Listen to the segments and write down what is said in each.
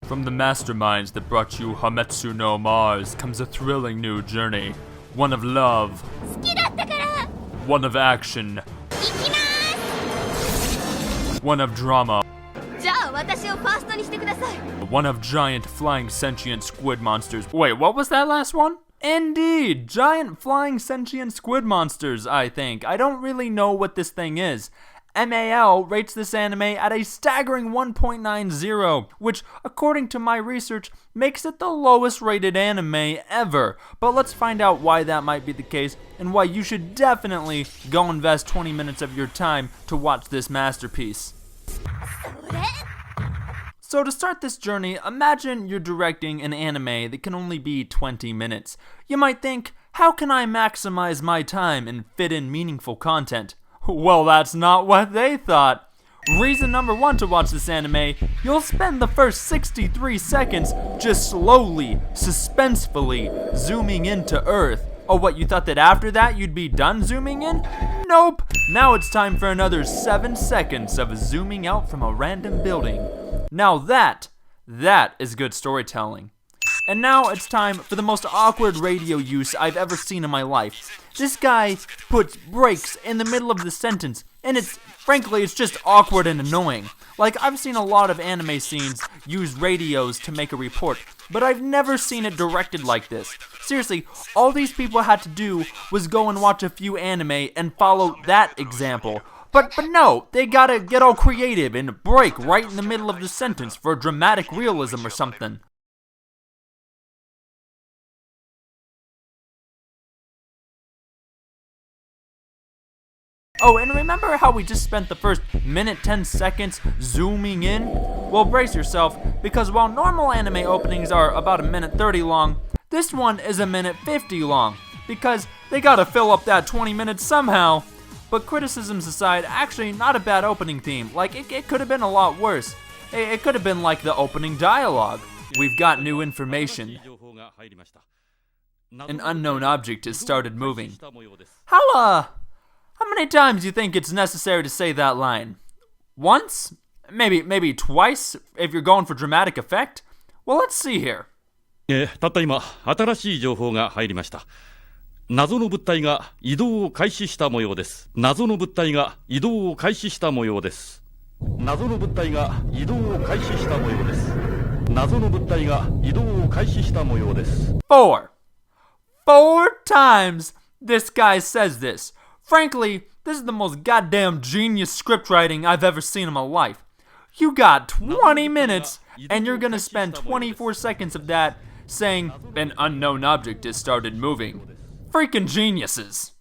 From the masterminds that brought you Hametsu no Mars comes a thrilling new journey. One of love. One of action. One of drama. One of giant flying sentient squid monsters. Wait, what was that last one? Indeed, giant flying sentient squid monsters, I think. I don't really know what this thing is. MAL rates this anime at a staggering 1.90, which, according to my research, makes it the lowest rated anime ever. But let's find out why that might be the case, and why you should definitely go invest 20 minutes of your time to watch this masterpiece. So to start this journey, imagine you're directing an anime that can only be 20 minutes. You might think, how can I maximize my time and fit in meaningful content? Well, that's not what they thought. Reason number one to watch this anime, you'll spend the first 63 seconds just slowly, suspensefully zooming into Earth. Oh, what, you thought that after that you'd be done zooming in? Nope! Now it's time for another 7 seconds of zooming out from a random building. Now that is good storytelling. And now it's time for the most awkward radio use I've ever seen in my life. This guy puts breaks in the middle of the sentence, and frankly, it's just awkward and annoying. Like, I've seen a lot of anime scenes use radios to make a report, but I've never seen it directed like this. Seriously, all these people had to do was go and watch a few anime and follow that example. But no, they gotta get all creative and break right in the middle of the sentence for dramatic realism or something. Oh, and remember how we just spent the first minute 10 seconds zooming in? Well, brace yourself, because while normal anime openings are about a minute 30 long, this one is a minute 50 long, because they gotta fill up that 20 minutes somehow. But criticisms aside, actually not a bad opening theme. Like, it could have been a lot worse. It could have been like the opening dialogue. We've got new information. An unknown object has started moving. How many times do you think it's necessary to say that line? Once? Maybe twice, if you're going for dramatic effect? Well, let's see here. たった今、新しい情報が入りました。謎の物体が移動を開始した模様です。謎の物体が移動を開始した模様です。謎の物体が移動を開始した模様です。謎の物体が移動を開始した模様です。Four times this guy says this. Frankly, this is the most goddamn genius script writing I've ever seen in my life. You got 20 minutes, and you're gonna spend 24 seconds of that saying, an unknown object has started moving. Freaking geniuses.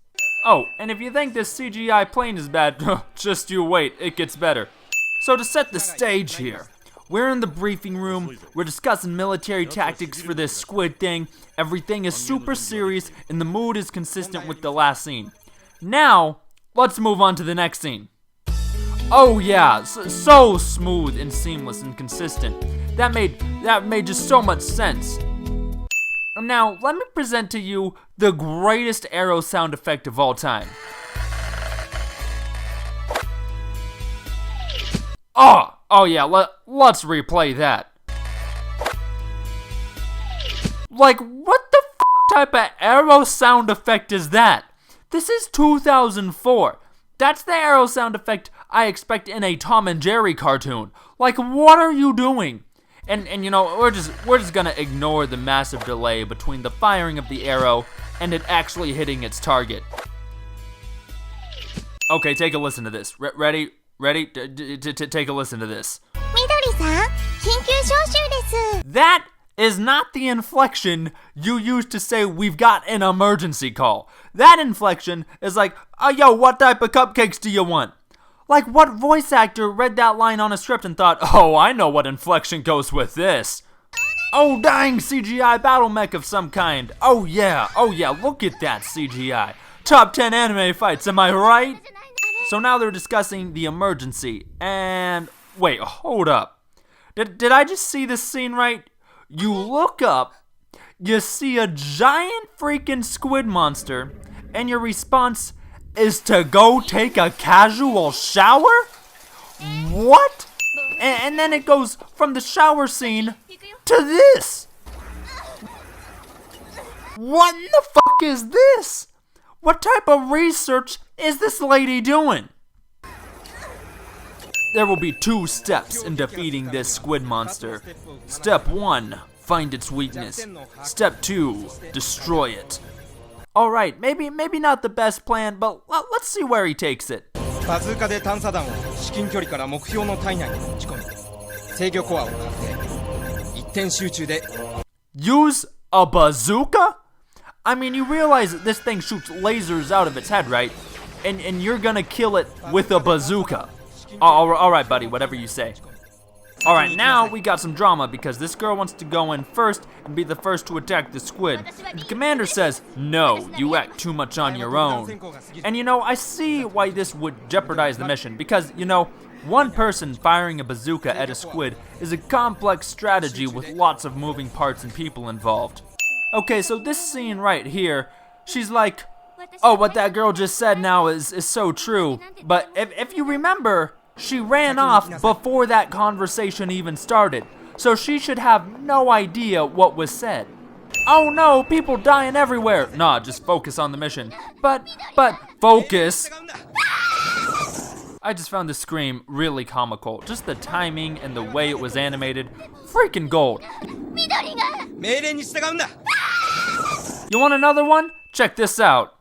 Oh, and if you think this CGI plane is bad, just you wait, it gets better. So to set the stage here, we're in the briefing room, we're discussing military tactics for this squid thing, everything is super serious, and the mood is consistent with the last scene. Now, let's move on to the next scene. Oh yeah, so smooth and seamless and consistent. That made just so much sense. Now, let me present to you the greatest arrow sound effect of all time. Oh yeah, let's replay that. Like, what the type of arrow sound effect is that? This is 2004. That's the arrow sound effect I expect in a Tom and Jerry cartoon. Like, what are you doing? And you know, we're just gonna ignore the massive delay between the firing of the arrow and it actually hitting its target. Okay, take a listen to this. Ready? Take a listen to this. That is not the inflection you use to say we've got an emergency call. That inflection is like, oh yo, what type of cupcakes do you want? Like, what voice actor read that line on a script and thought, oh, I know what inflection goes with this. Oh, dang, CGI battle mech of some kind. Oh yeah, look at that CGI. Top 10 anime fights, am I right? So now they're discussing the emergency, and wait, hold up. Did I just see this scene right? You look up, you see a giant freaking squid monster, and your response is to go take a casual shower? What? And then it goes from the shower scene to this? What in the fuck is this? What type of research is this lady doing? There will be 2 steps in defeating this squid monster. Step 1, find its weakness. Step 2, destroy it. Alright, maybe not the best plan, but let's see where he takes it. バズーカで探査団を至近距離から目標の体内に持ち込み制御コアを完成一点集中で Use a bazooka? I mean, you realize that this thing shoots lasers out of its head, right? And you're gonna kill it with a bazooka. Alright, buddy, whatever you say. Alright, now we got some drama because this girl wants to go in first and be the first to attack the squid. The commander says, no, you act too much on your own. And you know, I see why this would jeopardize the mission because, you know, one person firing a bazooka at a squid is a complex strategy with lots of moving parts and people involved. Okay, so this scene right here, she's like, oh, what that girl just said now is so true. But if you remember, she ran off before that conversation even started. So she should have no idea what was said. Oh no, people dying everywhere. Nah, just focus on the mission. But focus. I just found this scream really comical. Just the timing and the way it was animated. Freaking gold. You want another one? Check this out.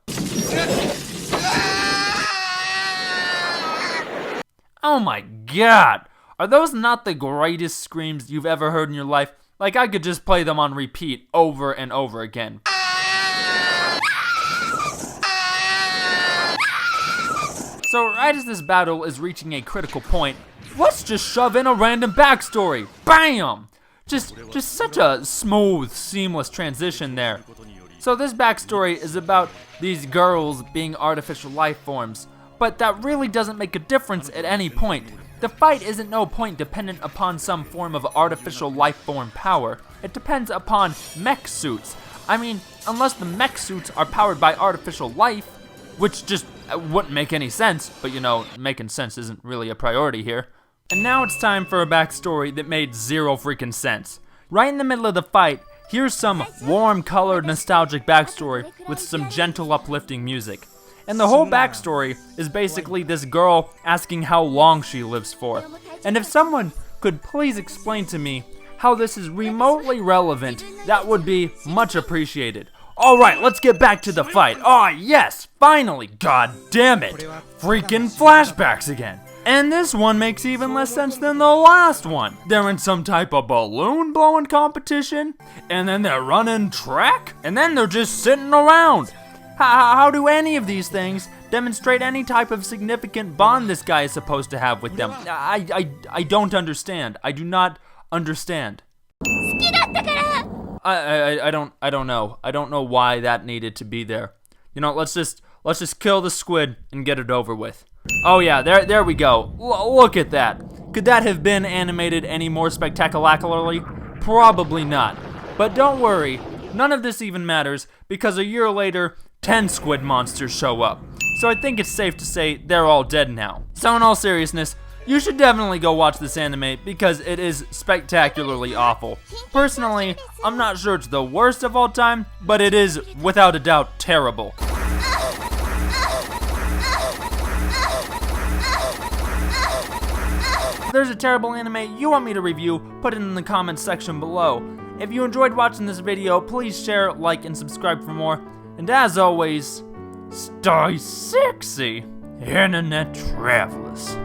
Oh my god. Are those not the greatest screams you've ever heard in your life? Like I could just play them on repeat over and over again. So right as this battle is reaching a critical point, let's just shove in a random backstory. Bam! Just such a smooth, seamless transition there. So this backstory is about these girls being artificial life forms, but that really doesn't make a difference at any point. The fight isn't no point dependent upon some form of artificial life form power. It depends upon mech suits. I mean, unless the mech suits are powered by artificial life, which just wouldn't make any sense, but you know, making sense isn't really a priority here. And now it's time for a backstory that made zero freaking sense. Right in the middle of the fight, here's some warm-colored nostalgic backstory with some gentle uplifting music. And the whole backstory is basically this girl asking how long she lives for. And if someone could please explain to me how this is remotely relevant, that would be much appreciated. Alright, let's get back to the fight. Oh yes, finally, god damn it. Freaking flashbacks again. And this one makes even less sense than the last one. They're in some type of balloon blowing competition, and then they're running track, and then they're just sitting around. How do any of these things demonstrate any type of significant bond this guy is supposed to have with them? I don't understand. I do not understand. I don't know. I don't know why that needed to be there. You know, let's just kill the squid and get it over with. Oh yeah, there we go. Look at that. Could that have been animated any more spectacularly? Probably not. But don't worry, none of this even matters because a year later, 10 squid monsters show up. So I think it's safe to say they're all dead now. So in all seriousness, you should definitely go watch this anime because it is spectacularly awful. Personally, I'm not sure it's the worst of all time, but it is without a doubt terrible. If there's a terrible anime you want me to review, put it in the comments section below. If you enjoyed watching this video, please share, like, and subscribe for more. And as always, stay sexy, internet travelers.